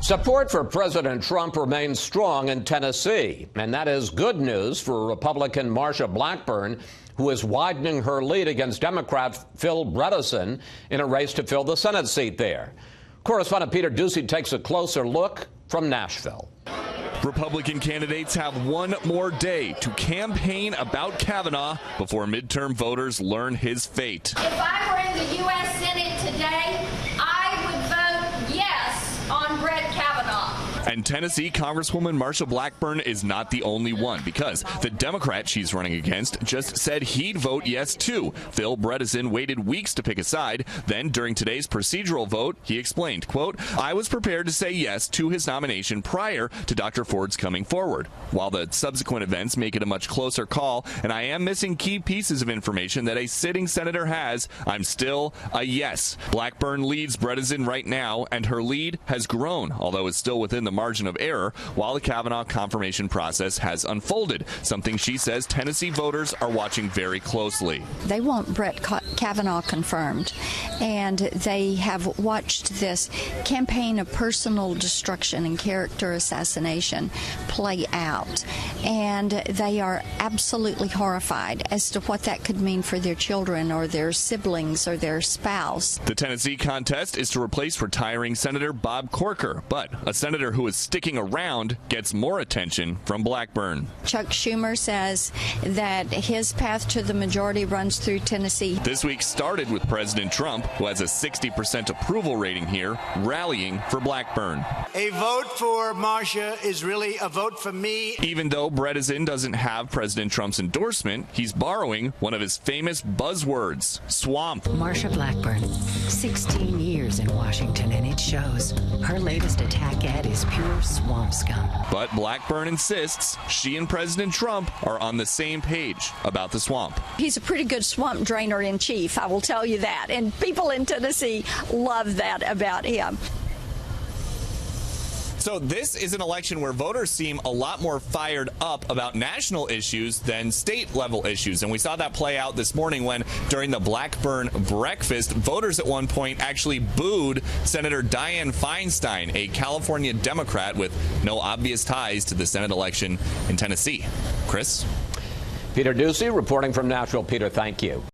Support for President Trump remains strong in Tennessee, and that is good news for Republican Marsha Blackburn, who is widening her lead against Democrat Phil Bredesen in a race to fill the Senate seat there. Correspondent Peter Doocy takes a closer look from Nashville. Republican candidates have one more day to campaign about Kavanaugh before midterm voters learn his fate. If I were in the U.S. Senate today, I would vote yes on Brett Kavanaugh. And Tennessee Congresswoman Marsha Blackburn is not the only one, because the Democrat she's running against just said he'd vote yes too. Phil Bredesen waited weeks to pick a side. Then during today's procedural vote, he explained, quote, "I was prepared to say yes to his nomination prior to Dr. Ford's coming forward. While the subsequent events make it a much closer call, and I am missing key pieces of information that a sitting senator has, I'm still a yes." Blackburn leads Bredesen right now, and her lead has grown, although it's still within the margin of error, while the Kavanaugh confirmation process has unfolded, something she says Tennessee voters are watching very closely. They want Brett Kavanaugh confirmed, and they have watched this campaign of personal destruction and character assassination play out, and they are absolutely horrified as to what that could mean for their children or their siblings or their spouse. The Tennessee contest is to replace retiring Senator Bob Corker, but a senator who is sticking around gets more attention from Blackburn. Chuck Schumer says that his path to the majority runs through Tennessee. This week started with President Trump, who has a 60% approval rating here, rallying for Blackburn. A vote for Marsha is really a vote for me. Even though Bredesen doesn't have President Trump's endorsement, he's borrowing one of his famous buzzwords, swamp. Marsha Blackburn, 16 years in Washington, and it shows. Her latest attack ad is pure swamp scum. But Blackburn insists she and President Trump are on the same page about the swamp. He's a pretty good swamp drainer in chief, I will tell you that. And people in Tennessee love that about him. So this is an election where voters seem a lot more fired up about national issues than state-level issues. And we saw that play out this morning when, during the Blackburn breakfast, voters at one point actually booed Senator Dianne Feinstein, a California Democrat with no obvious ties to the Senate election in Tennessee. Chris? Peter Doocy reporting from Nashville. Peter, thank you.